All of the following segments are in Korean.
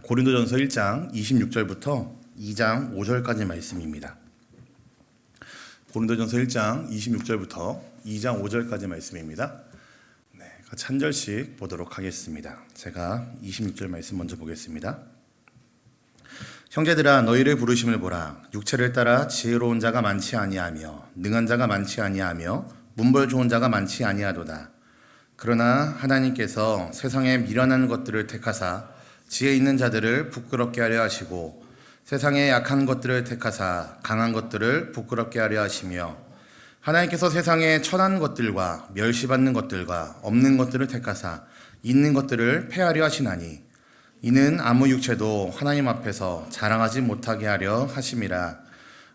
고린도전서 1장 26절부터 2장 5절까지 말씀입니다. 고린도전서 1장 26절부터 2장 5절까지 말씀입니다. 같이 한 절씩 보도록 하겠습니다. 제가 26절 말씀 먼저 보겠습니다. 형제들아, 너희를 부르심을 보라. 육체를 따라 지혜로운 자가 많지 아니하며 능한 자가 많지 아니하며 문벌 좋은 자가 많지 아니하도다. 그러나 하나님께서 세상의 미련한 것들을 택하사 지혜 있는 자들을 부끄럽게 하려 하시고 세상의 약한 것들을 택하사 강한 것들을 부끄럽게 하려 하시며 하나님께서 세상의 천한 것들과 멸시받는 것들과 없는 것들을 택하사 있는 것들을 폐하려 하시나니 이는 아무 육체도 하나님 앞에서 자랑하지 못하게 하려 하심이라.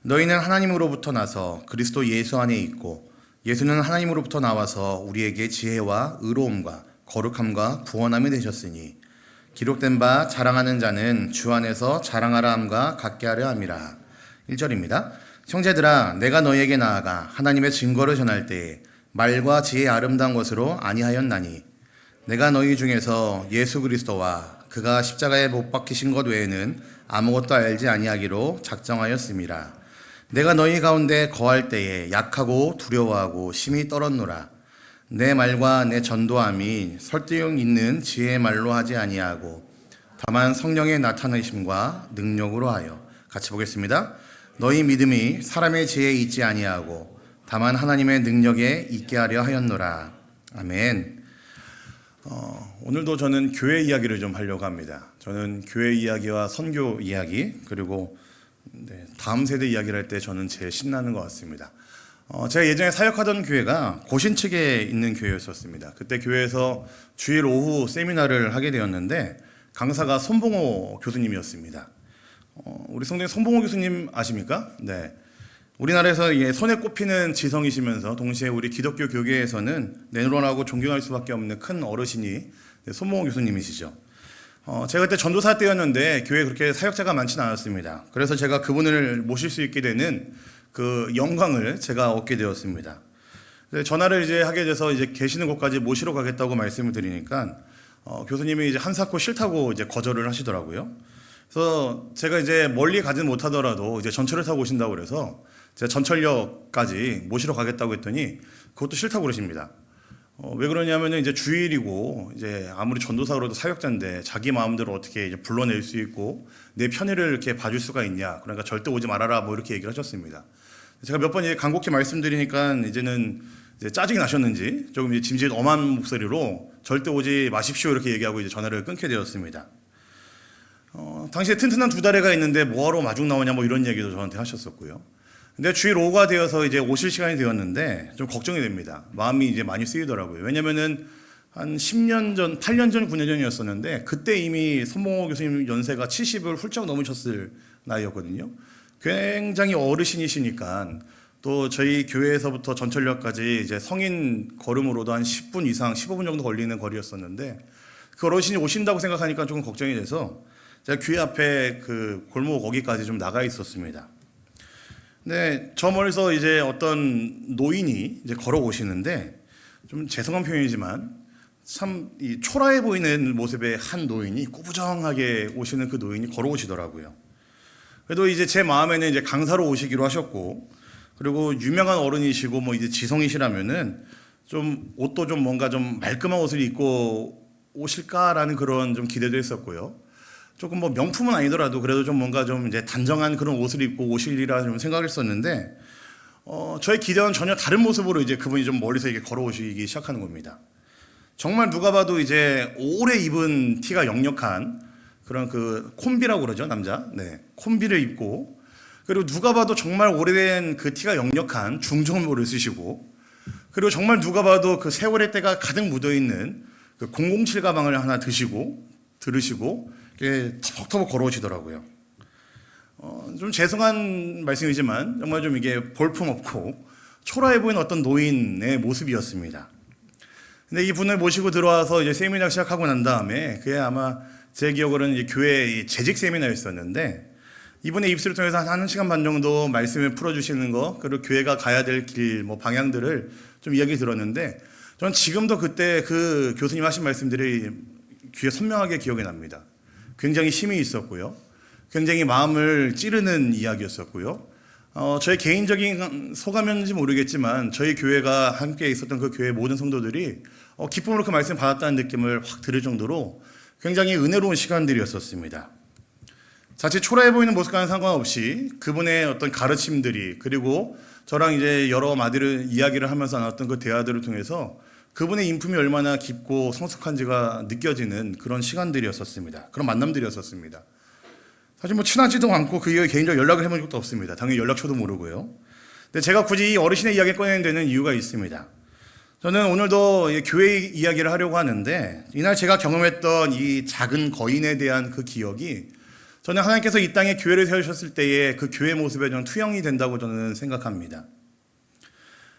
너희는 하나님으로부터 나서 그리스도 예수 안에 있고 예수는 하나님으로부터 나와서 우리에게 지혜와 의로움과 거룩함과 구원함이 되셨으니 기록된 바 자랑하는 자는 주 안에서 자랑하라 함과 같게 하려 함이라. 1절입니다. 형제들아, 내가 너희에게 나아가 하나님의 증거를 전할 때에 말과 지혜의 아름다운 것으로 아니하였나니 내가 너희 중에서 예수 그리스도와 그가 십자가에 못 박히신 것 외에는 아무것도 알지 아니하기로 작정하였음이라. 내가 너희 가운데 거할 때에 약하고 두려워하고 심히 떨었노라. 내 말과 내 전도함이 설득력 있는 지혜의 말로 하지 아니하고 다만 성령의 나타내심과 능력으로 하여. 같이 보겠습니다. 너희 믿음이 사람의 지혜에 있지 아니하고 다만 하나님의 능력에 있게 하려 하였노라. 아멘. 오늘도 저는 교회 이야기를 좀 하려고 합니다. 저는 교회 이야기와 선교 이야기 그리고 다음 세대 이야기를 할 때 저는 제일 신나는 것 같습니다. 제가 예전에 사역하던 교회가 고신 측에 있는 교회였었습니다. 그때 교회에서 주일 오후 세미나를 하게 되었는데 강사가 손봉호 교수님이었습니다. 우리 성도님 손봉호 교수님 아십니까? 네. 우리나라에서 손에 꼽히는 지성이시면서 동시에 우리 기독교 교계에서는 내노론하고 존경할 수밖에 없는 큰 어르신이 손봉호 교수님이시죠. 제가 그때 전도사 때였는데 교회에 그렇게 사역자가 많지는 않았습니다. 그래서 제가 그분을 모실 수 있게 되는 그 영광을 제가 얻게 되었습니다. 전화를 이제 하게 돼서 이제 계시는 곳까지 모시러 가겠다고 말씀을 드리니까 교수님이 이제 한사코 싫다고 이제 거절을 하시더라고요. 그래서 제가 이제 멀리 가진 못하더라도 이제 전철을 타고 오신다고 그래서 제가 전철역까지 모시러 가겠다고 했더니 그것도 싫다고 그러십니다. 왜 그러냐면은 이제 주일이고 이제 아무리 전도사로도 사역자인데 자기 마음대로 어떻게 이제 불러낼 수 있고 내 편의를 이렇게 봐줄 수가 있냐. 그러니까 절대 오지 말아라 뭐 이렇게 얘기를 하셨습니다. 제가 몇 번 이제 간곡히 말씀드리니까 이제는 이제 짜증이 나셨는지 조금 이제 짐짓 엄한 목소리로 절대 오지 마십시오 이렇게 얘기하고 이제 전화를 끊게 되었습니다. 당시에 튼튼한 두 다리가 있는데 뭐하러 마중 나오냐 뭐 이런 얘기도 저한테 하셨었고요. 근데 주일 오후가 되어서 이제 오실 시간이 되었는데 좀 걱정이 됩니다. 마음이 이제 많이 쓰이더라고요. 왜냐면은 한 10년 전, 8년 전, 9년 전이었었는데 그때 이미 손봉호 교수님 연세가 70을 훌쩍 넘으셨을 나이였거든요. 굉장히 어르신이시니까 또 저희 교회에서부터 전철역까지 이제 성인 걸음으로도 한 10분 이상, 15분 정도 걸리는 거리였었는데 그 어르신이 오신다고 생각하니까 조금 걱정이 돼서 제가 교회 앞에 그 골목 거기까지 좀 나가 있었습니다. 근데 저 멀리서 이제 어떤 노인이 이제 걸어오시는데 좀 죄송한 표현이지만 참 이 초라해 보이는 모습의 한 노인이 꾸부정하게 오시는 그 노인이 걸어오시더라고요. 그래도 이제 제 마음에는 이제 강사로 오시기로 하셨고 그리고 유명한 어른이시고 뭐 이제 지성이시라면은 좀 옷도 좀 뭔가 좀 말끔한 옷을 입고 오실까라는 그런 좀 기대도 했었고요. 조금 뭐 명품은 아니더라도 그래도 좀 뭔가 좀 이제 단정한 그런 옷을 입고 오시리라 좀 생각을 했었는데 저의 기대와는 전혀 다른 모습으로 이제 그분이 좀 멀리서 이렇게 걸어오시기 시작하는 겁니다. 정말 누가 봐도 이제 오래 입은 티가 역력한 그런 그 콤비라고 그러죠, 남자. 네, 콤비를 입고 그리고 누가 봐도 정말 오래된 그 티가 역력한 중저음으로 쓰시고 그리고 정말 누가 봐도 그 세월의 때가 가득 묻어 있는 그 007 가방을 하나 들으시고 이렇게 터벅터벅 걸어오시더라고요. 좀 죄송한 말씀이지만 정말 좀 이게 볼품없고 초라해 보이는 어떤 노인의 모습이었습니다. 근데 이분을 모시고 들어와서 이제 세미나 시작하고 난 다음에 그게 아마 제 기억으로는 이제 교회 재직 세미나였었는데 이분의 입술을 통해서 한 1시간 반 정도 말씀을 풀어주시는 거 그리고 교회가 가야 될 길 뭐 방향들을 좀 이야기 들었는데 저는 지금도 그때 그 교수님 하신 말씀들이 귀에 선명하게 기억이 납니다. 굉장히 힘이 있었고요. 굉장히 마음을 찌르는 이야기였었고요. 저의 개인적인 소감이었는지 모르겠지만 저희 교회가 함께 있었던 그 교회 모든 성도들이 기쁨으로 그 말씀을 받았다는 느낌을 확 들을 정도로 굉장히 은혜로운 시간들이었었습니다. 자칫 초라해 보이는 모습과는 상관없이 그분의 어떤 가르침들이, 그리고 저랑 이제 여러 마디를 이야기를 하면서 나눴던 그 대화들을 통해서 그분의 인품이 얼마나 깊고 성숙한지가 느껴지는 그런 시간들이었었습니다. 그런 만남들이었었습니다. 사실 뭐 친하지도 않고 그 이후에 개인적으로 연락을 해본 적도 없습니다. 당연히 연락처도 모르고요. 근데 제가 굳이 이 어르신의 이야기를 꺼내는 데는 이유가 있습니다. 저는 오늘도 교회 이야기를 하려고 하는데, 이날 제가 경험했던 이 작은 거인에 대한 그 기억이 저는 하나님께서 이 땅에 교회를 세우셨을 때의 그 교회 모습에 저는 투영이 된다고 저는 생각합니다.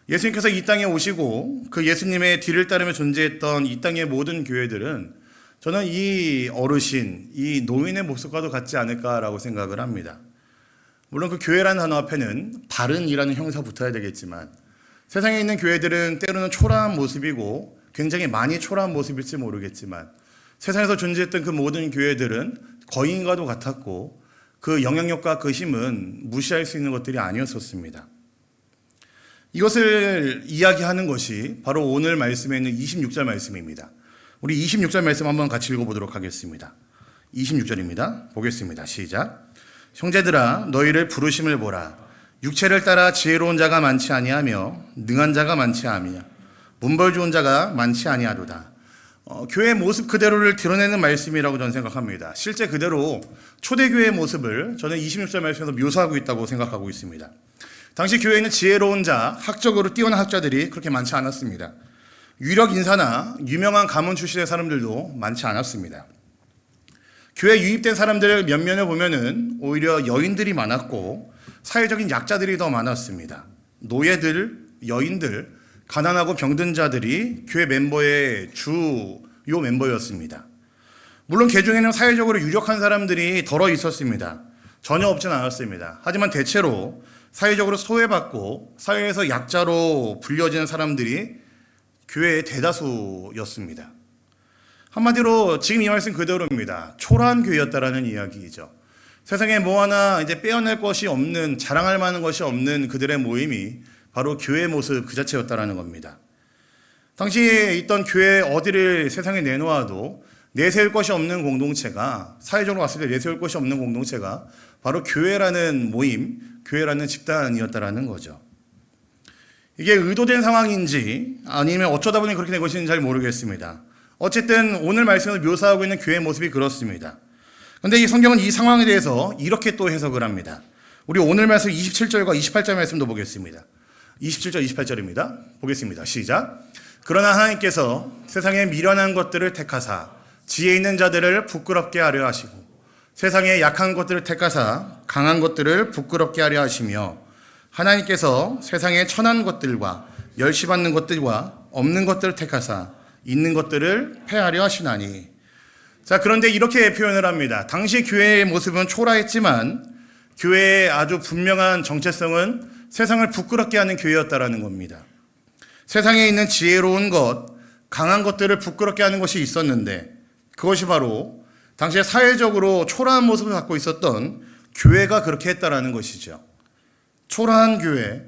예수님께서 이 땅에 오시고 그 예수님의 뒤를 따르며 존재했던 이 땅의 모든 교회들은 저는 이 어르신, 이 노인의 모습과도 같지 않을까라고 생각을 합니다. 물론 그 교회라는 단어 앞에는 바른이라는 형사 붙어야 되겠지만, 세상에 있는 교회들은 때로는 초라한 모습이고 굉장히 많이 초라한 모습일지 모르겠지만, 세상에서 존재했던 그 모든 교회들은 거인과도 같았고 그 영향력과 그 힘은 무시할 수 있는 것들이 아니었었습니다. 이것을 이야기하는 것이 바로 오늘 말씀에 있는 26절 말씀입니다. 우리 26절 말씀 한번 같이 읽어보도록 하겠습니다. 26절입니다. 보겠습니다. 시작. 형제들아, 너희를 부르심을 보라. 육체를 따라 지혜로운 자가 많지 아니하며 능한 자가 많지 아니하며 문벌 좋은 자가 많지 아니하도다. 교회의 모습 그대로를 드러내는 말씀이라고 저는 생각합니다. 실제 그대로 초대교회의 모습을 저는 26절 말씀에서 묘사하고 있다고 생각하고 있습니다. 당시 교회에는 지혜로운 자, 학적으로 뛰어난 학자들이 그렇게 많지 않았습니다. 유력 인사나 유명한 가문 출신의 사람들도 많지 않았습니다. 교회에 유입된 사람들 면면을 보면은 오히려 여인들이 많았고 사회적인 약자들이 더 많았습니다. 노예들, 여인들, 가난하고 병든 자들이 교회 멤버의 주요 멤버였습니다. 물론 그 중에는 사회적으로 유력한 사람들이 덜어 있었습니다. 전혀 없진 않았습니다. 하지만 대체로 사회적으로 소외받고 사회에서 약자로 불려지는 사람들이 교회의 대다수였습니다. 한마디로 지금 이 말씀 그대로입니다. 초라한 교회였다라는 이야기이죠. 세상에 뭐 하나 이제 빼어낼 것이 없는, 자랑할 만한 것이 없는 그들의 모임이 바로 교회의 모습 그 자체였다라는 겁니다. 당시에 있던 교회 어디를 세상에 내놓아도 내세울 것이 없는 공동체가, 사회적으로 봤을 때 내세울 것이 없는 공동체가 바로 교회라는 모임, 교회라는 집단이었다라는 거죠. 이게 의도된 상황인지 아니면 어쩌다 보니 그렇게 된 것인지 잘 모르겠습니다. 어쨌든 오늘 말씀을 묘사하고 있는 교회의 모습이 그렇습니다. 그런데 이 성경은 이 상황에 대해서 이렇게 또 해석을 합니다. 우리 오늘 말씀 27절과 28절 말씀도 보겠습니다. 27절, 28절입니다. 보겠습니다. 시작. 그러나 하나님께서 세상에 미련한 것들을 택하사 지혜 있는 자들을 부끄럽게 하려 하시고 세상에 약한 것들을 택하사 강한 것들을 부끄럽게 하려 하시며 하나님께서 세상에 천한 것들과 멸시받는 것들과 없는 것들을 택하사 있는 것들을 패하려 하시나니. 자, 그런데 이렇게 표현을 합니다. 당시 교회의 모습은 초라했지만 교회의 아주 분명한 정체성은 세상을 부끄럽게 하는 교회였다라는 겁니다. 세상에 있는 지혜로운 것, 강한 것들을 부끄럽게 하는 것이 있었는데 그것이 바로 당시에 사회적으로 초라한 모습을 갖고 있었던 교회가 그렇게 했다라는 것이죠. 초라한 교회.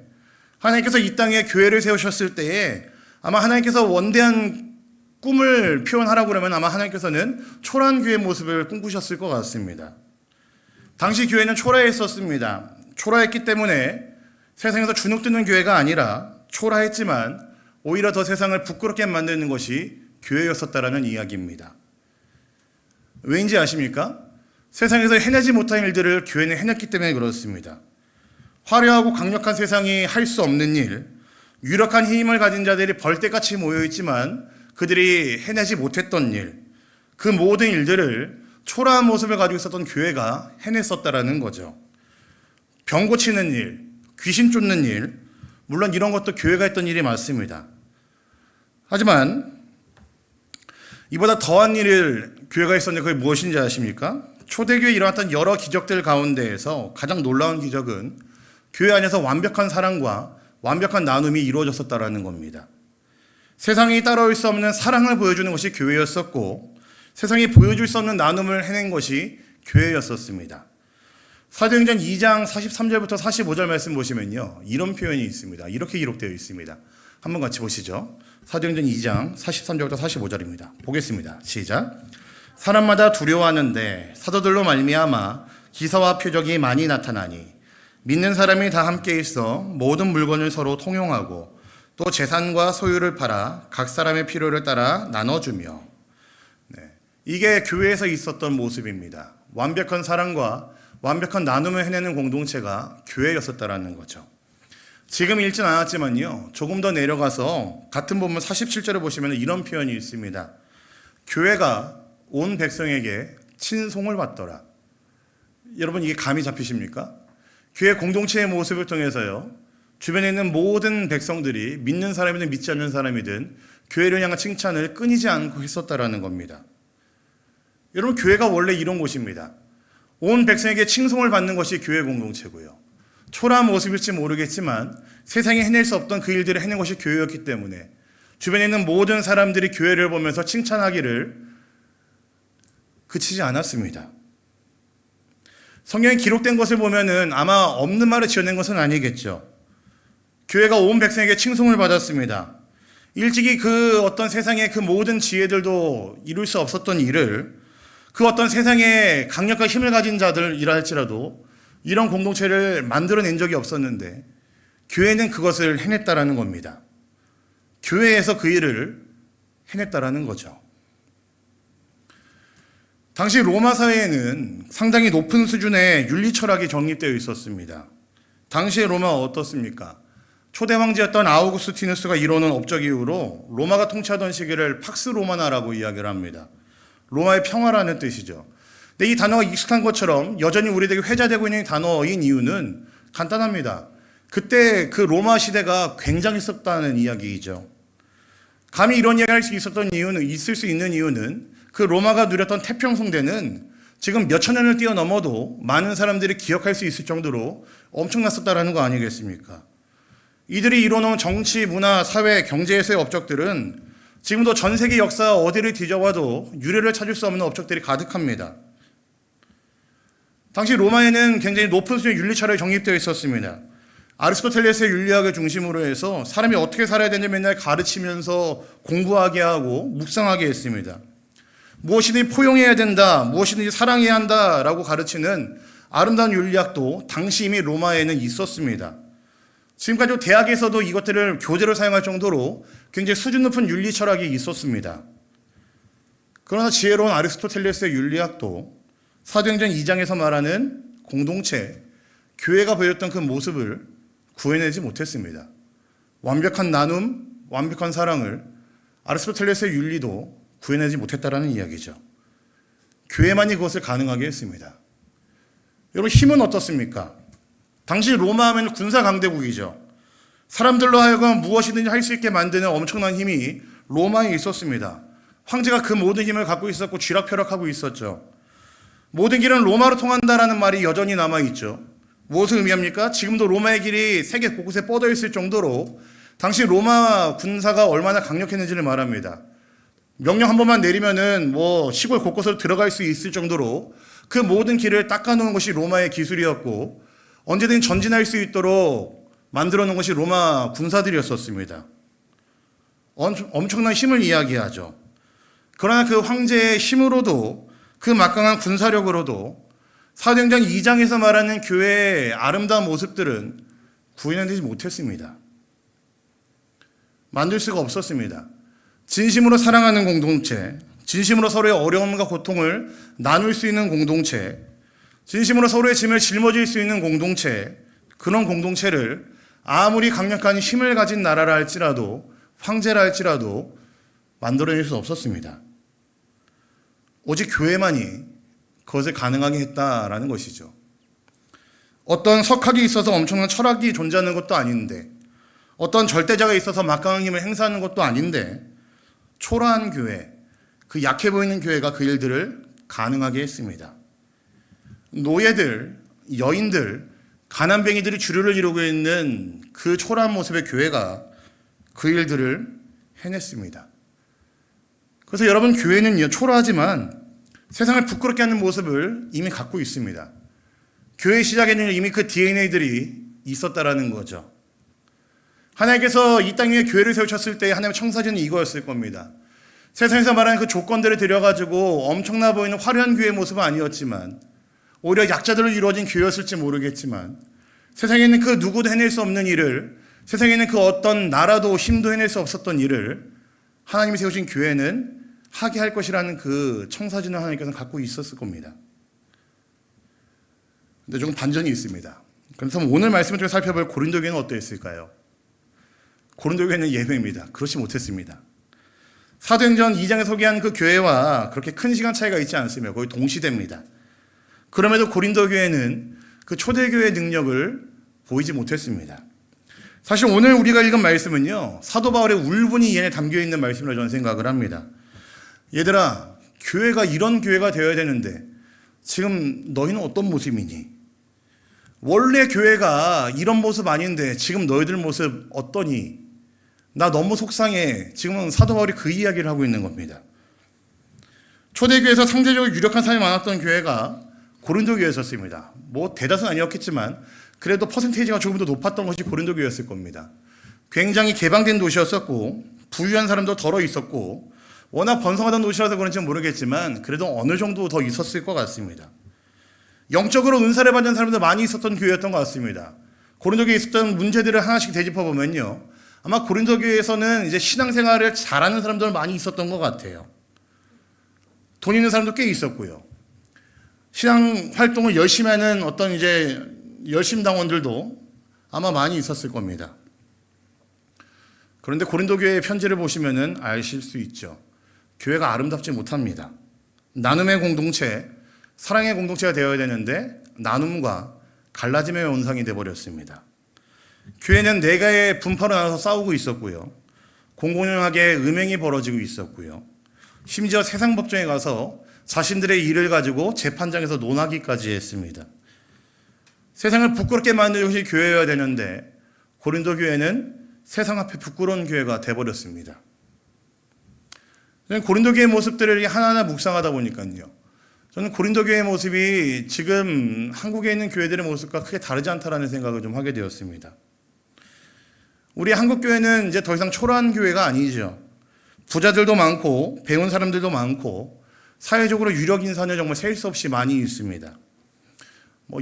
하나님께서 이 땅에 교회를 세우셨을 때에 아마 하나님께서 원대한 꿈을 표현하라고 그러면 아마 하나님께서는 초라한 교회의 모습을 꿈꾸셨을 것 같습니다. 당시 교회는 초라했었습니다. 초라했기 때문에 세상에서 주눅드는 교회가 아니라 초라했지만 오히려 더 세상을 부끄럽게 만드는 것이 교회였었다라는 이야기입니다. 왜인지 아십니까? 세상에서 해내지 못한 일들을 교회는 해냈기 때문에 그렇습니다. 화려하고 강력한 세상이 할 수 없는 일, 유력한 힘을 가진 자들이 벌떼같이 모여있지만 그들이 해내지 못했던 일, 그 모든 일들을 초라한 모습을 가지고 있었던 교회가 해냈었다라는 거죠. 병 고치는 일, 귀신 쫓는 일, 물론 이런 것도 교회가 했던 일이 맞습니다. 하지만 이보다 더한 일을 교회가 했었는데 그게 무엇인지 아십니까? 초대교회에 일어났던 여러 기적들 가운데에서 가장 놀라운 기적은 교회 안에서 완벽한 사랑과 완벽한 나눔이 이루어졌었다라는 겁니다. 세상이 따라올 수 없는 사랑을 보여주는 것이 교회였었고 세상이 보여줄 수 없는 나눔을 해낸 것이 교회였었습니다. 사도행전 2장 43절부터 45절 말씀 보시면요, 이런 표현이 있습니다. 이렇게 기록되어 있습니다. 한번 같이 보시죠. 사도행전 2장 43절부터 45절입니다. 보겠습니다. 시작. 사람마다 두려워하는데 사도들로 말미암아 기사와 표적이 많이 나타나니 믿는 사람이 다 함께 있어 모든 물건을 서로 통용하고 또 재산과 소유를 팔아 각 사람의 필요를 따라 나눠주며. 이게 교회에서 있었던 모습입니다. 완벽한 사랑과 완벽한 나눔을 해내는 공동체가 교회였었다라는 거죠. 지금 읽진 않았지만요, 조금 더 내려가서 같은 본문 47절을 보시면 이런 표현이 있습니다. 교회가 온 백성에게 친송을 받더라. 여러분, 이게 감이 잡히십니까? 교회 공동체의 모습을 통해서요, 주변에 있는 모든 백성들이 믿는 사람이든 믿지 않는 사람이든 교회를 향한 칭찬을 끊이지 않고 했었다라는 겁니다. 여러분, 교회가 원래 이런 곳입니다. 온 백성에게 칭송을 받는 것이 교회 공동체고요. 초라한 모습일지 모르겠지만 세상에 해낼 수 없던 그 일들을 해낸 것이 교회였기 때문에 주변에 있는 모든 사람들이 교회를 보면서 칭찬하기를 그치지 않았습니다. 성경에 기록된 것을 보면은 아마 없는 말을 지어낸 것은 아니겠죠. 교회가 온 백성에게 칭송을 받았습니다. 일찍이 그 어떤 세상의 그 모든 지혜들도 이룰 수 없었던 일을 그 어떤 세상에 강력한 힘을 가진 자들이라 할지라도 이런 공동체를 만들어낸 적이 없었는데 교회는 그것을 해냈다라는 겁니다. 교회에서 그 일을 해냈다라는 거죠. 당시 로마 사회에는 상당히 높은 수준의 윤리 철학이 정립되어 있었습니다. 당시의 로마가 어떻습니까? 초대 황제였던 아우구스티누스가 이뤄놓은 업적 이후로 로마가 통치하던 시기를 팍스 로마나라고 이야기를 합니다. 로마의 평화라는 뜻이죠. 근데 이 단어가 익숙한 것처럼 여전히 우리에게 회자되고 있는 단어인 이유는 간단합니다. 그때 그 로마 시대가 굉장했었다는 이야기이죠. 감히 이런 이야기를 할 수 있을 수 있는 이유는 그 로마가 누렸던 태평성대는 지금 몇천 년을 뛰어넘어도 많은 사람들이 기억할 수 있을 정도로 엄청났었다라는 거 아니겠습니까? 이들이 이뤄놓은 정치, 문화, 사회, 경제에서의 업적들은 지금도 전 세계 역사 어디를 뒤져봐도 유례를 찾을 수 없는 업적들이 가득합니다. 당시 로마에는 굉장히 높은 수준의 윤리 철학이 정립되어 있었습니다. 아리스토텔레스의 윤리학을 중심으로 해서 사람이 어떻게 살아야 되는지 맨날 가르치면서 공부하게 하고 묵상하게 했습니다. 무엇이든지 포용해야 된다, 무엇이든지 사랑해야 한다라고 가르치는 아름다운 윤리학도 당시 이미 로마에는 있었습니다. 지금까지 대학에서도 이것들을 교재로 사용할 정도로 굉장히 수준 높은 윤리 철학이 있었습니다. 그러나 지혜로운 아리스토텔레스의 윤리학도 사도행전 2장에서 말하는 공동체, 교회가 보였던 그 모습을 구해내지 못했습니다. 완벽한 나눔, 완벽한 사랑을 아리스토텔레스의 윤리도 구해내지 못했다라는 이야기죠. 교회만이 그것을 가능하게 했습니다. 여러분, 힘은 어떻습니까? 당시 로마 하면 군사 강대국이죠. 사람들로 하여금 무엇이든지 할 수 있게 만드는 엄청난 힘이 로마에 있었습니다. 황제가 그 모든 힘을 갖고 있었고 쥐락펴락하고 있었죠. 모든 길은 로마로 통한다라는 말이 여전히 남아있죠. 무엇을 의미합니까? 지금도 로마의 길이 세계 곳곳에 뻗어 있을 정도로 당시 로마 군사가 얼마나 강력했는지를 말합니다. 명령 한 번만 내리면은 시골 곳곳으로 들어갈 수 있을 정도로 그 모든 길을 닦아놓은 것이 로마의 기술이었고 언제든 전진할 수 있도록 만들어 놓은 것이 로마 군사들이었었습니다. 엄청난 힘을 이야기하죠. 그러나 그 황제의 힘으로도 그 막강한 군사력으로도 사도행전 2장에서 말하는 교회의 아름다운 모습들은 구현되지 못했습니다. 만들 수가 없었습니다. 진심으로 사랑하는 공동체, 진심으로 서로의 어려움과 고통을 나눌 수 있는 공동체, 진심으로 서로의 짐을 짊어질 수 있는 공동체, 그런 공동체를 아무리 강력한 힘을 가진 나라라 할지라도, 황제라 할지라도 만들어낼 수 없었습니다. 오직 교회만이 그것을 가능하게 했다라는 것이죠. 어떤 석학이 있어서 엄청난 철학이 존재하는 것도 아닌데, 어떤 절대자가 있어서 막강한 힘을 행사하는 것도 아닌데, 초라한 교회, 그 약해 보이는 교회가 그 일들을 가능하게 했습니다. 노예들, 여인들, 가난뱅이들이 주류를 이루고 있는 그 초라한 모습의 교회가 그 일들을 해냈습니다. 그래서 여러분, 교회는요, 초라하지만 세상을 부끄럽게 하는 모습을 이미 갖고 있습니다. 교회 시작에는 이미 그 DNA들이 있었다라는 거죠. 하나님께서 이 땅 위에 교회를 세우셨을 때 하나님의 청사진은 이거였을 겁니다. 세상에서 말하는 그 조건들을 들여가지고 엄청나 보이는 화려한 교회의 모습은 아니었지만, 오히려 약자들로 이루어진 교회였을지 모르겠지만, 세상에 있는 그 누구도 해낼 수 없는 일을, 세상에 있는 그 어떤 나라도 힘도 해낼 수 없었던 일을 하나님이 세우신 교회는 하게 할 것이라는 그 청사진을 하나님께서는 갖고 있었을 겁니다. 근데 조금 반전이 있습니다. 그래서 오늘 말씀을 좀 살펴볼 고린도 교회는 어떠했을까요? 고린도 교회는 예배입니다. 그렇지 못했습니다. 사도행전 2장에 소개한 그 교회와 그렇게 큰 시간 차이가 있지 않습니다. 거의 동시대입니다. 그럼에도 고린도 교회는 그 초대교회의 능력을 보이지 못했습니다. 사실 오늘 우리가 읽은 말씀은요, 사도 바울의 울분이 이 안에 담겨있는 말씀이라고 저는 생각을 합니다. 얘들아, 교회가 이런 교회가 되어야 되는데 지금 너희는 어떤 모습이니? 원래 교회가 이런 모습 아닌데 지금 너희들 모습 어떠니? 나 너무 속상해. 지금은 사도 바울이 그 이야기를 하고 있는 겁니다. 초대교회에서 상대적으로 유력한 사람이 많았던 교회가 고린도 교회였습니다. 뭐 대다수는 아니었겠지만 그래도 퍼센테이지가 조금 더 높았던 것이 고린도 교회였을 겁니다. 굉장히 개방된 도시였었고 부유한 사람도 덜어 있었고 워낙 번성하던 도시라서 그런지 모르겠지만 그래도 어느 정도 더 있었을 것 같습니다. 영적으로 은사를 받는 사람도 많이 있었던 교회였던 것 같습니다. 고린도 교회에 있었던 문제들을 하나씩 되짚어보면요, 아마 고린도 교회에서는 이제 신앙생활을 잘하는 사람들 많이 있었던 것 같아요. 돈 있는 사람도 꽤 있었고요. 신앙 활동을 열심히 하는 어떤 이제 열심당원들도 아마 많이 있었을 겁니다. 그런데 고린도 교회의 편지를 보시면은 아실 수 있죠. 교회가 아름답지 못합니다. 나눔의 공동체, 사랑의 공동체가 되어야 되는데 나눔과 갈라짐의 원상이 되어버렸습니다. 교회는 내가의 분파로 나눠서 싸우고 있었고요. 공공연하게 음행이 벌어지고 있었고요. 심지어 세상 법정에 가서 자신들의 일을 가지고 재판장에서 논하기까지 했습니다. 세상을 부끄럽게 만드는 것이 교회여야 되는데 고린도 교회는 세상 앞에 부끄러운 교회가 되어버렸습니다. 고린도 교회의 모습들을 하나하나 묵상하다 보니까요, 저는 고린도 교회의 모습이 지금 한국에 있는 교회들의 모습과 크게 다르지 않다라는 생각을 좀 하게 되었습니다. 우리 한국 교회는 이제 더 이상 초라한 교회가 아니죠. 부자들도 많고 배운 사람들도 많고 사회적으로 유력 인사는 정말 셀 수 없이 많이 있습니다.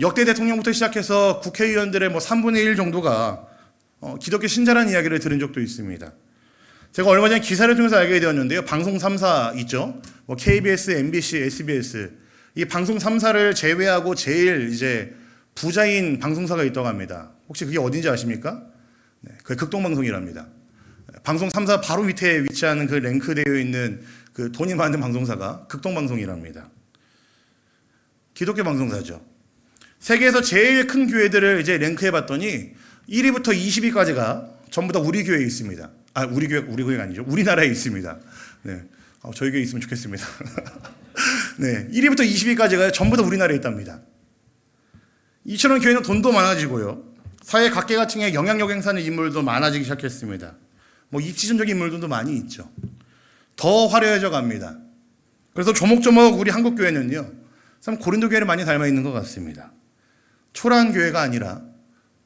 역대 대통령부터 시작해서 국회의원들의 3분의 1 정도가 기독교 신자라는 이야기를 들은 적도 있습니다. 제가 얼마 전에 기사를 통해서 알게 되었는데요. 방송 3사 있죠. KBS, MBC, SBS. 이 방송 3사를 제외하고 제일 이제 부자인 방송사가 있다고 합니다. 혹시 그게 어딘지 아십니까? 네, 그게 극동방송이랍니다. 방송 3사 바로 밑에 위치하는 그 랭크되어 있는 그 돈이 많은 방송사가 극동방송이랍니다. 기독교 방송사죠. 세계에서 제일 큰 교회들을 이제 랭크해 봤더니 1위부터 20위까지가 전부 다 우리 교회에 있습니다. 우리 교회가 아니죠. 우리나라에 있습니다. 네. 저희 교회에 있으면 좋겠습니다. 네. 1위부터 20위까지가 전부 다 우리나라에 있답니다. 이처럼 교회는 돈도 많아지고요. 사회 각계각층에 영향력 행사하는 인물도 많아지기 시작했습니다. 입지전적인 인물들도 많이 있죠. 더 화려해져 갑니다. 그래서 조목조목 우리 한국 교회는요, 참 고린도 교회를 많이 닮아 있는 것 같습니다. 초라한 교회가 아니라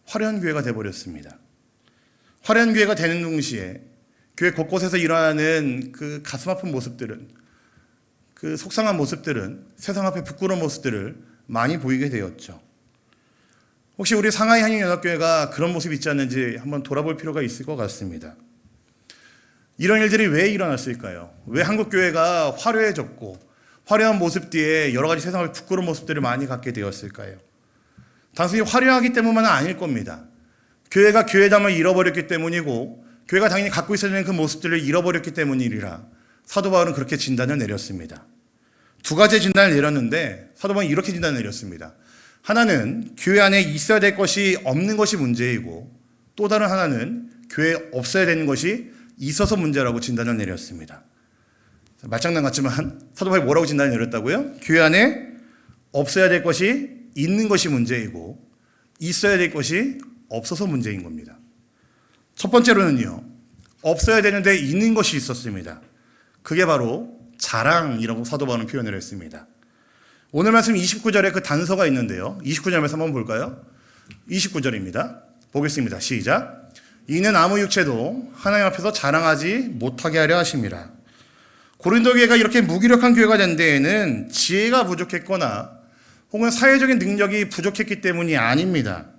화려한 교회가 되어버렸습니다. 화려한 교회가 되는 동시에 교회 곳곳에서 일어나는 그 가슴 아픈 모습들은, 그 속상한 모습들은, 세상 앞에 부끄러운 모습들을 많이 보이게 되었죠. 혹시 우리 상하이 한인연합교회가 그런 모습이 있지 않는지 한번 돌아볼 필요가 있을 것 같습니다. 이런 일들이 왜 일어났을까요? 왜 한국교회가 화려해졌고 화려한 모습 뒤에 여러 가지 세상을 부끄러운 모습들을 많이 갖게 되었을까요? 단순히 화려하기 때문만은 아닐 겁니다. 교회가 교회담을 잃어버렸기 때문이고 교회가 당연히 갖고 있어야 되는 그 모습들을 잃어버렸기 때문이라 사도 바울은 그렇게 진단을 내렸습니다. 두 가지 진단을 내렸는데 사도 바울은 이렇게 진단을 내렸습니다. 하나는 교회 안에 있어야 될 것이 없는 것이 문제이고 또 다른 하나는 교회에 없어야 되는 것이 있어서 문제라고 진단을 내렸습니다. 말장난 같지만 사도 바울이 뭐라고 진단을 내렸다고요? 교회 안에 없어야 될 것이 있는 것이 문제이고 있어야 될 것이 없어서 문제인 겁니다. 첫 번째로는요, 없어야 되는데 있는 것이 있었습니다. 그게 바로 자랑이라고 사도 바울은 표현을 했습니다. 오늘 말씀 29절에 그 단서가 있는데요. 29절 말씀 한번 볼까요? 29절입니다. 보겠습니다. 시작. 이는 아무 육체도 하나님 앞에서 자랑하지 못하게 하려 하심이라. 고린도 교회가 이렇게 무기력한 교회가 된 데에는 지혜가 부족했거나 혹은 사회적인 능력이 부족했기 때문이 아닙니다.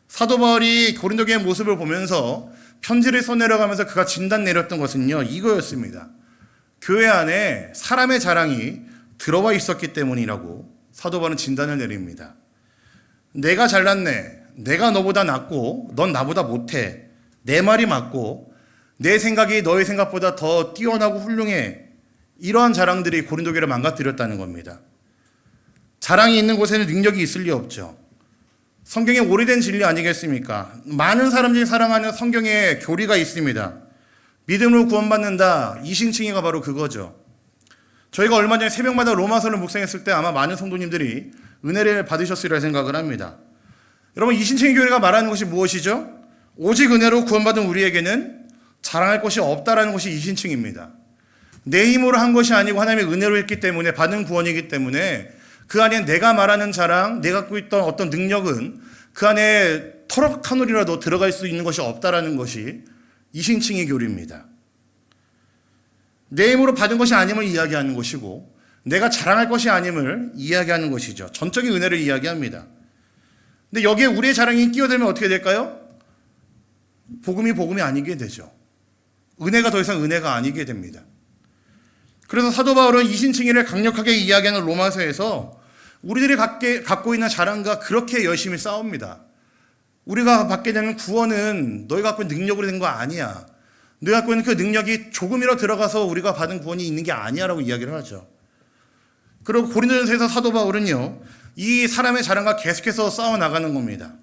사도 바울이 고린도 교회의 모습을 보면서 편지를 써내려가면서 그가 진단 내렸던 것은요, 이거였습니다. 교회 안에 사람의 자랑이 들어와 있었기 때문이라고 사도 바울은 진단을 내립니다. 내가 잘났네, 내가 너보다 낫고 넌 나보다 못해, 내 말이 맞고 내 생각이 너의 생각보다 더 뛰어나고 훌륭해, 이러한 자랑들이 고린도 교회를 망가뜨렸다는 겁니다. 자랑이 있는 곳에는 능력이 있을 리 없죠. 성경의 오래된 진리 아니겠습니까? 많은 사람들이 사랑하는 성경의 교리가 있습니다. 믿음으로 구원받는다, 이신칭의가 바로 그거죠. 저희가 얼마 전에 새벽마다 로마서를 묵상했을 때 아마 많은 성도님들이 은혜를 받으셨으리라 생각을 합니다. 여러분, 이신칭의 교리가 말하는 것이 무엇이죠? 오직 은혜로 구원받은 우리에게는 자랑할 것이 없다라는 것이 이신칭입니다. 내 힘으로 한 것이 아니고 하나님의 은혜로 했기 때문에 받은 구원이기 때문에 그 안에 내가 말하는 자랑, 내가 갖고 있던 어떤 능력은 그 안에 털럭 한 올이라도 들어갈 수 있는 것이 없다라는 것이 이신칭의 교리입니다. 내 힘으로 받은 것이 아님을 이야기하는 것이고 내가 자랑할 것이 아님을 이야기하는 것이죠. 전적인 은혜를 이야기합니다. 근데 여기에 우리의 자랑이 끼어들면 어떻게 될까요? 복음이 아니게 되죠. 은혜가 더 이상 은혜가 아니게 됩니다. 그래서 사도 바울은 이신칭의를 강력하게 이야기하는 로마서에서 우리들이 갖고 있는 자랑과 그렇게 열심히 싸웁니다. 우리가 받게 되는 구원은 너희가 갖고 있는 능력으로 된 거 아니야. 너희가 갖고 있는 그 능력이 조금이라도 들어가서 우리가 받은 구원이 있는 게 아니야 라고 이야기를 하죠. 그리고 고린도전서에서 사도 바울은요, 이 사람의 자랑과 계속해서 싸워나가는 겁니다.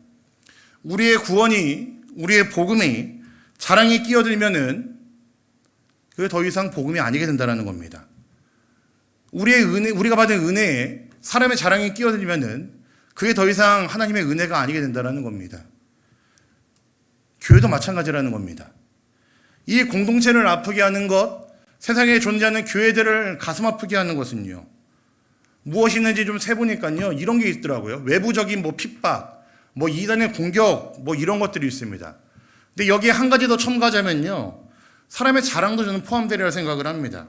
우리의 구원이, 우리의 복음이 자랑이 끼어들면은 그게 더 이상 복음이 아니게 된다는 겁니다. 우리의 은혜, 우리가 받은 은혜에 사람의 자랑이 끼어들면은 그게 더 이상 하나님의 은혜가 아니게 된다는 겁니다. 교회도 마찬가지라는 겁니다. 이 공동체를 아프게 하는 것, 세상에 존재하는 교회들을 가슴 아프게 하는 것은요, 무엇이 있는지 좀 세보니까요, 이런 게 있더라고요. 외부적인 핍박, 이단의 공격, 이런 것들이 있습니다. 근데 여기에 한 가지 더 첨가하자면요, 사람의 자랑도 저는 포함되리라 생각을 합니다.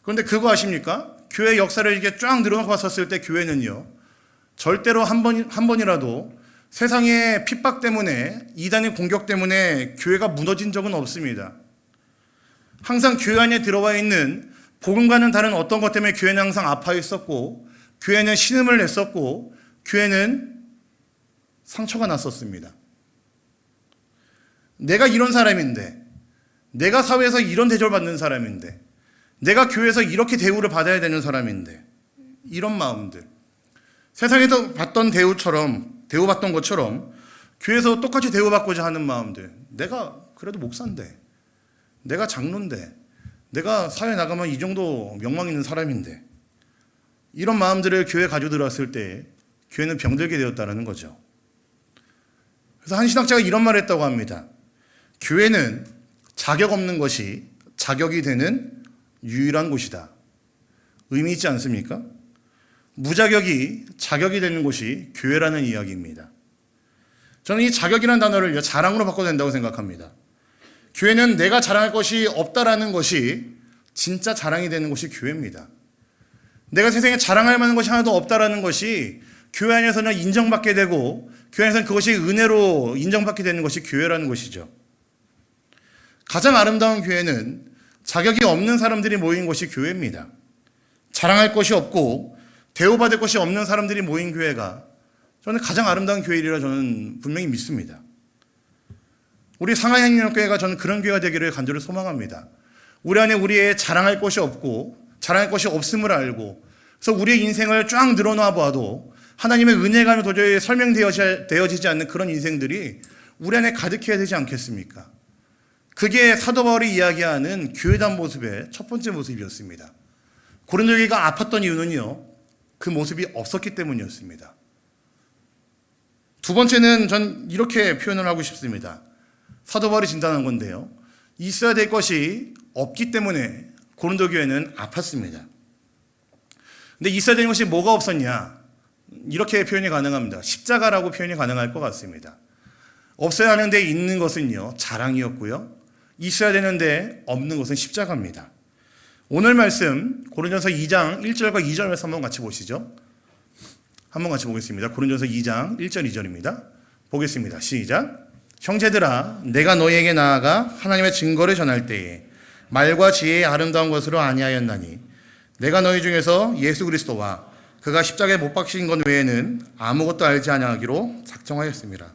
그런데 그거 아십니까? 교회 역사를 이렇게 쫙 늘어놓고 봤었을 때 교회는요, 절대로 한 번이라도 세상의 핍박 때문에, 이단의 공격 때문에 교회가 무너진 적은 없습니다. 항상 교회 안에 들어와 있는 복음과는 다른 어떤 것 때문에 교회는 항상 아파 있었고, 교회는 신음을 냈었고, 교회는 상처가 났었습니다. 내가 이런 사람인데, 내가 사회에서 이런 대접을 받는 사람인데, 내가 교회에서 이렇게 대우를 받아야 되는 사람인데, 이런 마음들. 세상에서 받던 대우받던 것처럼 교회에서 똑같이 대우받고자 하는 마음들. 내가 그래도 목사인데, 내가 장로인데, 내가 사회 나가면 이 정도 명망 있는 사람인데, 이런 마음들을 교회에 가지고 들어왔을 때 교회는 병들게 되었다는 거죠. 그래서 한 신학자가 이런 말을 했다고 합니다. 교회는 자격 없는 것이 자격이 되는 유일한 곳이다. 의미 있지 않습니까? 무자격이 자격이 되는 곳이 교회라는 이야기입니다. 저는 이 자격이라는 단어를 자랑으로 바꿔도 된다고 생각합니다. 교회는 내가 자랑할 것이 없다라는 것이 진짜 자랑이 되는 곳이 교회입니다. 내가 세상에 자랑할 만한 것이 하나도 없다라는 것이 교회 안에서는 인정받게 되고, 교회 안에서는 그것이 은혜로 인정받게 되는 것이 교회라는 것이죠. 가장 아름다운 교회는 자격이 없는 사람들이 모인 곳이 교회입니다. 자랑할 것이 없고 대우받을 것이 없는 사람들이 모인 교회가 저는 가장 아름다운 교회이라 저는 분명히 믿습니다. 우리 상하이행렬교회가 저는 그런 교회가 되기를 간절히 소망합니다. 우리 안에 우리의 자랑할 것이 없고 자랑할 것이 없음을 알고, 그래서 우리의 인생을 쫙 늘어놔 봐도 하나님의 은혜가 도저히 설명되어지지 않는 그런 인생들이 우리 안에 가득해야 되지 않겠습니까? 그게 사도 바울이 이야기하는 교회단 모습의 첫 번째 모습이었습니다. 고린도 교회가 아팠던 이유는요, 그 모습이 없었기 때문이었습니다. 두 번째는 전 이렇게 표현을 하고 싶습니다. 사도 바울이 진단한 건데요, 있어야 될 것이 없기 때문에 고린도 교회는 아팠습니다. 근데 있어야 되는 것이 뭐가 없었냐? 이렇게 표현이 가능합니다. 십자가라고 표현이 가능할 것 같습니다. 없어야 하는데 있는 것은요, 자랑이었고요. 있어야 되는데 없는 것은 십자가입니다. 오늘 말씀 고린도전서 2장 1절과 2절 말씀 한번 같이 보시죠. 한번 같이 보겠습니다. 고린도전서 2장 1절 2절입니다. 보겠습니다. 시작. 형제들아, 내가 너희에게 나아가 하나님의 증거를 전할 때에 말과 지혜의 아름다운 것으로 아니하였나니 내가 너희 중에서 예수 그리스도와 그가 십자가에 못 박히신 것 외에는 아무것도 알지 아니하기로 작정하였습니다.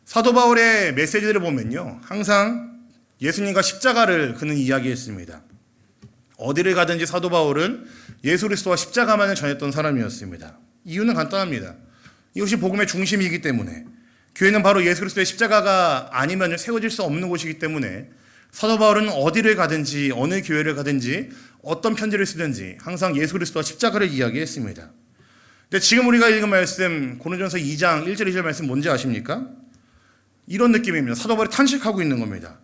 사도 바울의 메시지들을 보면요, 항상 예수님과 십자가를 그는 이야기했습니다. 어디를 가든지 사도 바울은 예수 그리스도와 십자가만을 전했던 사람이었습니다. 이유는 간단합니다. 이것이 복음의 중심이기 때문에, 교회는 바로 예수 그리스도의 십자가가 아니면 세워질 수 없는 곳이기 때문에 사도 바울은 어디를 가든지 어느 교회를 가든지 어떤 편지를 쓰든지 항상 예수 그리스도와 십자가를 이야기했습니다. 근데 지금 우리가 읽은 말씀 고린도전서 2장 1절 2절 말씀 뭔지 아십니까? 이런 느낌입니다. 사도 바울이 탄식하고 있는 겁니다.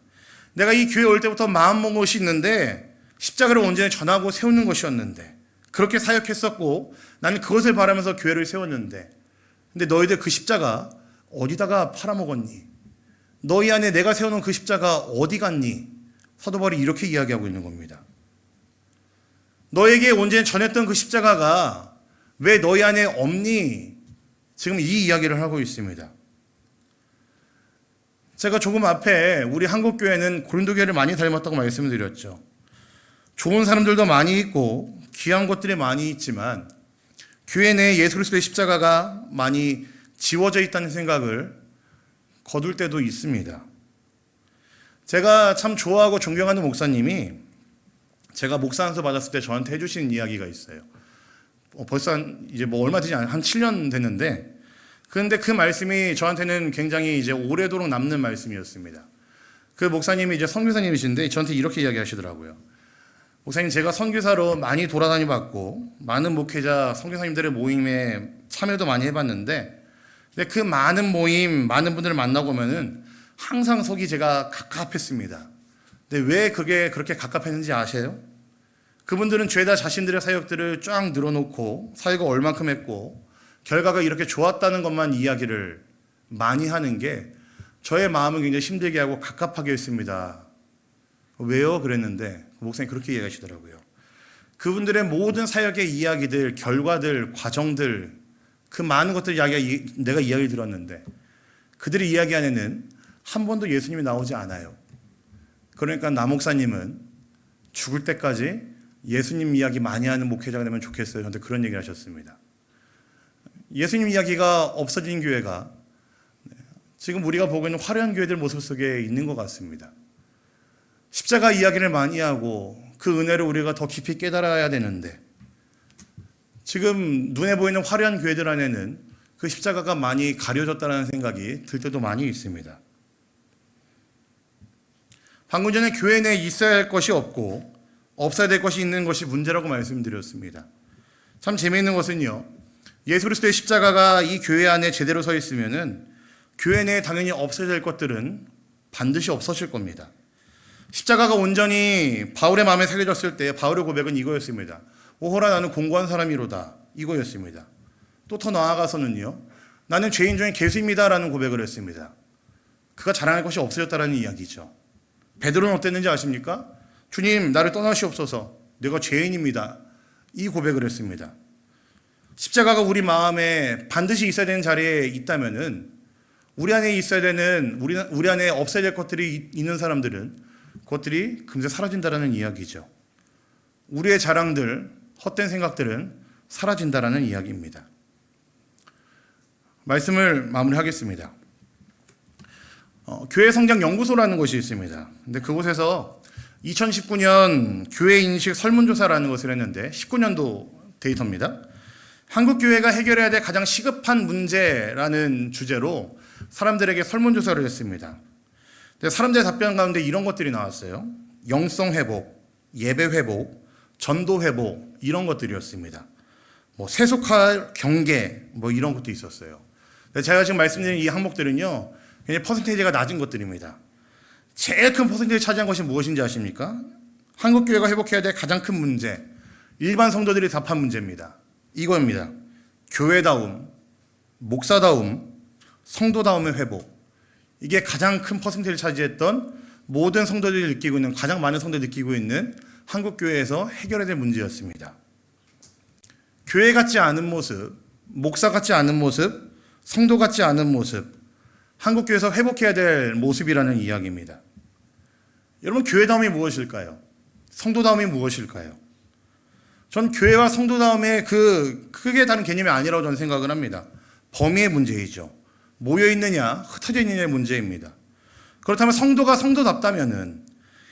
내가 이 교회 올 때부터 마음먹은 것이 있는데 십자가를 온전히 전하고 세우는 것이었는데, 그렇게 사역했었고 나는 그것을 바라면서 교회를 세웠는데, 근데 너희들 그 십자가 어디다가 팔아먹었니? 너희 안에 내가 세워놓은 그 십자가 어디 갔니? 사도 바울이 이렇게 이야기하고 있는 겁니다. 너에게 온전히 전했던 그 십자가가 왜 너희 안에 없니? 지금 이 이야기를 하고 있습니다. 제가 조금 앞에 우리 한국교회는 고린도 교회를 많이 닮았다고 말씀을 드렸죠. 좋은 사람들도 많이 있고 귀한 것들이 많이 있지만 교회 내에 예수 그리스도의 십자가가 많이 지워져 있다는 생각을 거둘 때도 있습니다. 제가 참 좋아하고 존경하는 목사님이 제가 목사 안수 받았을 때 저한테 해주신 이야기가 있어요. 벌써 이제 얼마 되지 않아요. 한 7년 됐는데, 그런데 그 말씀이 저한테는 굉장히 이제 오래도록 남는 말씀이었습니다. 그 목사님이 이제 선교사님이신데 저한테 이렇게 이야기하시더라고요. 목사님, 제가 선교사로 많이 돌아다니 봤고 많은 목회자 선교사님들의 모임에 참여도 많이 해봤는데, 근데 그 많은 모임, 많은 분들을 만나고 오면은 항상 속이 제가 갑갑했습니다. 근데 왜 그게 그렇게 갑갑했는지 아세요? 그분들은 죄다 자신들의 사역들을 쫙 늘어놓고 사역을 얼만큼 했고 결과가 이렇게 좋았다는 것만 이야기를 많이 하는 게 저의 마음을 굉장히 힘들게 하고 갑갑하게 했습니다. 왜요? 그랬는데 목사님 그렇게 이야기하시더라고요. 그분들의 모든 사역의 이야기들, 결과들, 과정들, 그 많은 것들 내가 이야기를 들었는데 그들의 이야기 안에는 한 번도 예수님이 나오지 않아요. 그러니까 나 목사님은 죽을 때까지 예수님 이야기 많이 하는 목회자가 되면 좋겠어요. 저한테 그런 얘기를 하셨습니다. 예수님 이야기가 없어진 교회가 지금 우리가 보고 있는 화려한 교회들 모습 속에 있는 것 같습니다. 십자가 이야기를 많이 하고 그 은혜를 우리가 더 깊이 깨달아야 되는데 지금 눈에 보이는 화려한 교회들 안에는 그 십자가가 많이 가려졌다는 생각이 들 때도 많이 있습니다. 방금 전에 교회 내에 있어야 할 것이 없고 없어야 될 것이 있는 것이 문제라고 말씀드렸습니다. 참 재미있는 것은요, 예수 그리스도의 십자가가 이 교회 안에 제대로 서 있으면은 교회 내에 당연히 없어야 될 것들은 반드시 없어질 겁니다. 십자가가 온전히 바울의 마음에 새겨졌을 때 바울의 고백은 이거였습니다. 오호라 나는 공고한 사람이로다, 이거였습니다. 또 더 나아가서는요, 나는 죄인 중에 괴수입니다라는 고백을 했습니다. 그가 자랑할 것이 없어졌다라는 이야기죠. 베드로는 어땠는지 아십니까? 주님, 나를 떠나시옵소서, 내가 죄인입니다, 이 고백을 했습니다. 십자가가 우리 마음에 반드시 있어야 되는 자리에 있다면은 우리 안에 있어야 되는, 우리 안에 없어야 될 것들이 있는 사람들은 그것들이 금세 사라진다라는 이야기죠. 우리의 자랑들, 헛된 생각들은 사라진다라는 이야기입니다. 말씀을 마무리하겠습니다. 교회 성장 연구소라는 곳이 있습니다. 근데 그곳에서 2019년 교회 인식 설문조사라는 것을 했는데 19년도 데이터입니다. 한국 교회가 해결해야 될 가장 시급한 문제라는 주제로 사람들에게 설문조사를 했습니다. 사람들의 답변 가운데 이런 것들이 나왔어요. 영성 회복, 예배 회복, 전도 회복, 이런 것들이었습니다. 세속화 경계 이런 것도 있었어요. 제가 지금 말씀드린 이 항목들은요, 굉장히 퍼센테이지가 낮은 것들입니다. 제일 큰 퍼센테이지 차지한 것이 무엇인지 아십니까? 한국교회가 회복해야 될 가장 큰 문제, 일반 성도들이 답한 문제입니다. 이거입니다. 교회다움, 목사다움, 성도다움의 회복. 이게 가장 큰 퍼센트를 차지했던 모든 성도들이 느끼고 있는, 가장 많은 성도들이 느끼고 있는 한국교회에서 해결해야 될 문제였습니다. 교회 같지 않은 모습, 목사 같지 않은 모습, 성도 같지 않은 모습, 한국교회에서 회복해야 될 모습이라는 이야기입니다. 여러분, 교회다움이 무엇일까요? 성도다움이 무엇일까요? 전 교회와 성도다움의 크게 다른 개념이 아니라고 저는 생각을 합니다. 범위의 문제이죠. 모여있느냐, 흩어져 있느냐의 문제입니다. 그렇다면 성도가 성도답다면은,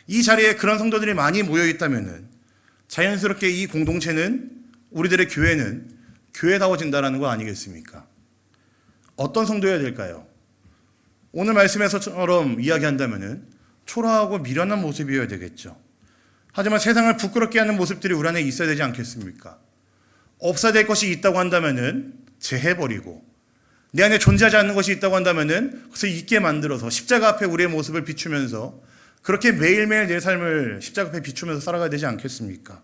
이 자리에 그런 성도들이 많이 모여있다면은, 자연스럽게 이 공동체는, 우리들의 교회는 교회다워진다는 거 아니겠습니까? 어떤 성도여야 될까요? 오늘 말씀에서처럼 이야기한다면은 초라하고 미련한 모습이어야 되겠죠. 하지만 세상을 부끄럽게 하는 모습들이 우리 안에 있어야 되지 않겠습니까? 없어야 될 것이 있다고 한다면은 제해버리고, 내 안에 존재하지 않는 것이 있다고 한다면은 그것을 있게 만들어서 십자가 앞에 우리의 모습을 비추면서 그렇게 매일매일 내 삶을 십자가 앞에 비추면서 살아가야 되지 않겠습니까?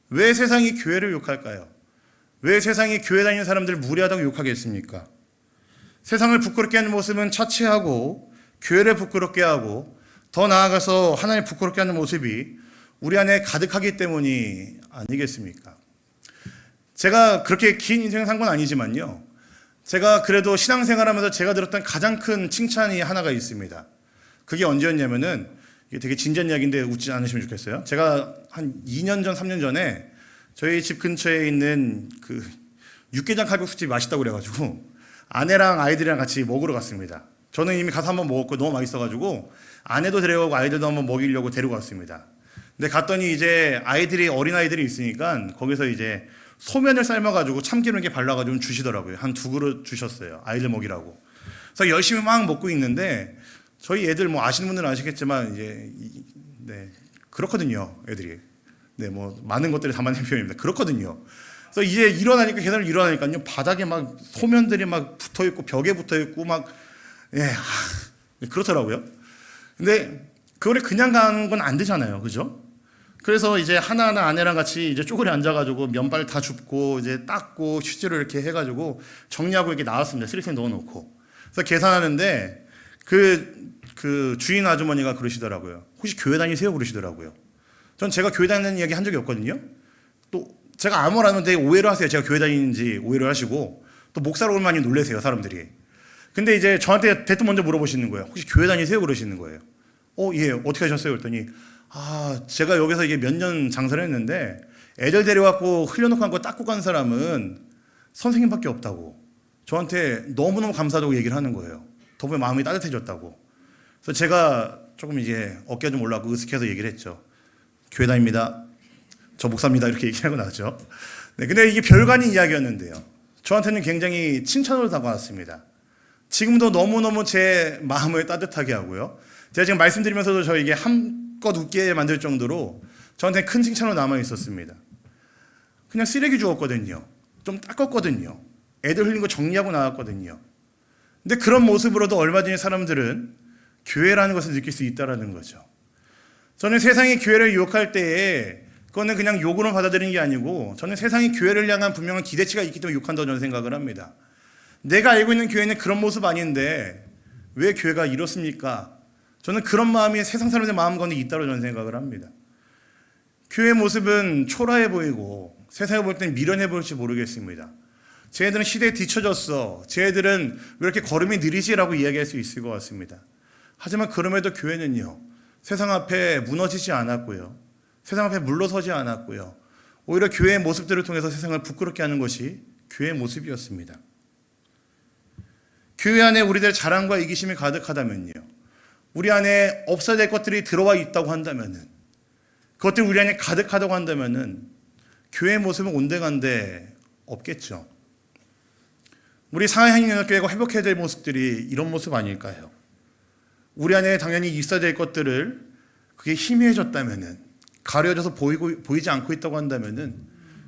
왜 세상이 교회를 욕할까요? 왜 세상이 교회 다니는 사람들을 무례하다고 욕하겠습니까? 세상을 부끄럽게 하는 모습은 차치하고 교회를 부끄럽게 하고 더 나아가서 하나님을 부끄럽게 하는 모습이 우리 안에 가득하기 때문이 아니겠습니까? 제가 그렇게 긴 인생을 산 건 아니지만요, 제가 그래도 신앙생활하면서 제가 들었던 가장 큰 칭찬이 하나가 있습니다. 그게 언제였냐면은, 이게 되게 진지한 이야기인데 웃지 않으시면 좋겠어요. 제가 한 2년 전, 3년 전에 저희 집 근처에 있는 그 육개장 칼국수집이 맛있다고 그래가지고 아내랑 아이들이랑 같이 먹으러 갔습니다. 저는 이미 가서 한번 먹었고 너무 맛있어가지고 아내도 데려가고 아이들도 한번 먹이려고 데리고 갔습니다. 근데 갔더니 이제 아이들이, 어린아이들이 있으니까 거기서 이제 소면을 삶아가지고 참기름 이렇게 발라가지고 주시더라고요. 한 2그릇 주셨어요. 아이들 먹이라고. 그래서 열심히 막 먹고 있는데 저희 애들 뭐 아시는 분들은 아시겠지만 이제 네, 그렇거든요. 애들이. 네, 뭐 많은 것들이 담아낸 표현입니다. 그렇거든요. 그래서 이제 일어나니까, 계단을 일어나니까요, 바닥에 막 소면들이 막 붙어 있고 벽에 붙어 있고 막, 그렇더라고요. 근데 그거를 그냥 가는 건 안 되잖아요. 그죠? 그래서 이제 하나하나 아내랑 같이 이제 쪼그려 앉아가지고 면발 다 줍고 이제 닦고 휴지로 이렇게 해가지고 정리하고 이렇게 나왔습니다. 쓰레기통에 넣어놓고. 그래서 계산하는데 그 주인 아주머니가 그러시더라고요. 혹시 교회 다니세요? 그러시더라고요. 전 제가 교회 다니는 이야기 한 적이 없거든요. 또 제가 아무 말 안 하는데 오해를 하세요. 제가 교회 다니는지 오해를 하시고, 또 목사로 오면 많이 놀라세요, 사람들이. 근데 이제 저한테 대뜸 먼저 물어보시는 거예요. 혹시 교회 다니세요? 그러시는 거예요. 예, 어떻게 하셨어요? 그랬더니, 제가 여기서 이게 몇 년 장사를 했는데 애들 데려갖고 흘려놓고 한 거 닦고 간 사람은 선생님밖에 없다고. 저한테 너무너무 감사하다고 얘기를 하는 거예요. 덕분에 마음이 따뜻해졌다고. 그래서 제가 조금 이제 어깨가 좀 올라가고 으쓱해서 얘기를 했죠. 교회 다닙니다. 저 목사입니다. 이렇게 얘기하고 나왔죠. 네, 근데 이게 별거 아닌 이야기였는데요, 저한테는 굉장히 칭찬으로 다가왔습니다. 지금도 너무너무 제 마음을 따뜻하게 하고요, 제가 지금 말씀드리면서도 저에게 한껏 웃게 만들 정도로 저한테 큰 칭찬으로 남아 있었습니다. 그냥 쓰레기 주웠거든요. 좀 닦았거든요. 애들 흘린 거 정리하고 나왔거든요. 근데 그런 모습으로도 얼마든지 사람들은 교회라는 것을 느낄 수 있다는 거죠. 저는 세상이 교회를 유혹할 때에 그거는 그냥 욕으로 받아들이는 게 아니고, 저는 세상이 교회를 향한 분명한 기대치가 있기 때문에 욕한다고 저는 생각을 합니다. 내가 알고 있는 교회는 그런 모습 아닌데 왜 교회가 이렇습니까? 저는 그런 마음이 세상 사람들의 마음 가운데 있다고 저는 생각을 합니다. 교회의 모습은 초라해 보이고 세상에 볼 때는 미련해 보일지 모르겠습니다. 쟤네들은 시대에 뒤처졌어, 쟤네들은 왜 이렇게 걸음이 느리지라고 이야기할 수 있을 것 같습니다. 하지만 그럼에도 교회는요, 세상 앞에 무너지지 않았고요, 세상 앞에 물러서지 않았고요, 오히려 교회의 모습들을 통해서 세상을 부끄럽게 하는 것이 교회의 모습이었습니다. 교회 안에 우리들의 자랑과 이기심이 가득하다면요, 우리 안에 없어야 될 것들이 들어와 있다고 한다면은, 그것들이 우리 안에 가득하다고 한다면은 교회의 모습은 온데간데 없겠죠. 우리 상하향연합교회가 회복해야 될 모습들이 이런 모습 아닐까요? 우리 안에 당연히 있어야 될 것들을, 그게 희미해졌다면은, 가려져서 보이지 않고 있다고 한다면은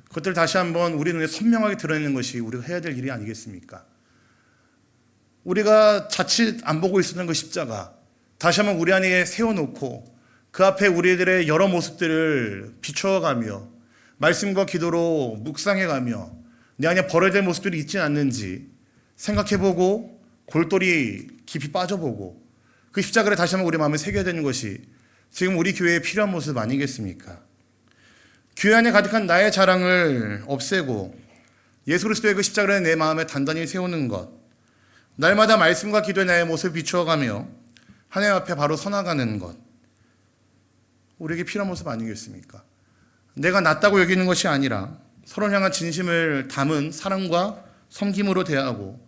그것들을 다시 한번 우리 눈에 선명하게 드러내는 것이 우리가 해야 될 일이 아니겠습니까? 우리가 자칫 안 보고 있었던 그 십자가 다시 한번 우리 안에 세워놓고 그 앞에 우리들의 여러 모습들을 비추어가며 말씀과 기도로 묵상해가며 내 안에 버려진 모습들이 있지는 않는지 생각해보고 골똘히 깊이 빠져보고 그 십자가를 다시 한번 우리 마음에 새겨야 되는 것이 지금 우리 교회에 필요한 모습 아니겠습니까? 교회 안에 가득한 나의 자랑을 없애고 예수 그리스도의 그 십자가를 내 마음에 단단히 세우는 것, 날마다 말씀과 기도의 나의 모습을 비추어가며 하나님 앞에 바로 서나가는 것, 우리에게 필요한 모습 아니겠습니까? 내가 낫다고 여기는 것이 아니라 서로를 향한 진심을 담은 사랑과 섬김으로 대하고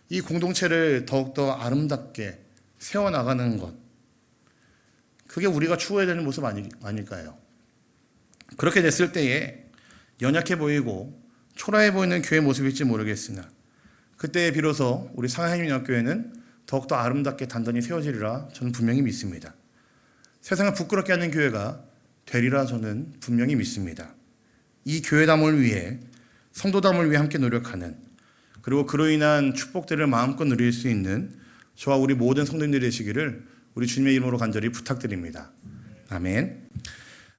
이 공동체를 더욱더 아름답게 세워나가는 것, 그게 우리가 추구해야 되는 모습 아닐까요? 그렇게 됐을 때에 연약해 보이고 초라해 보이는 교회 모습일지 모르겠으나 그때에 비로소 우리 상하임연합교회는 더욱더 아름답게 단단히 세워지리라 저는 분명히 믿습니다. 세상을 부끄럽게 하는 교회가 되리라 저는 분명히 믿습니다. 이 교회담을 위해 성도담을 위해 함께 노력하는, 그리고 그로 인한 축복들을 마음껏 누릴 수 있는 저와 우리 모든 성도님들이 되시기를 우리 주님의 이름으로 간절히 부탁드립니다. 아멘.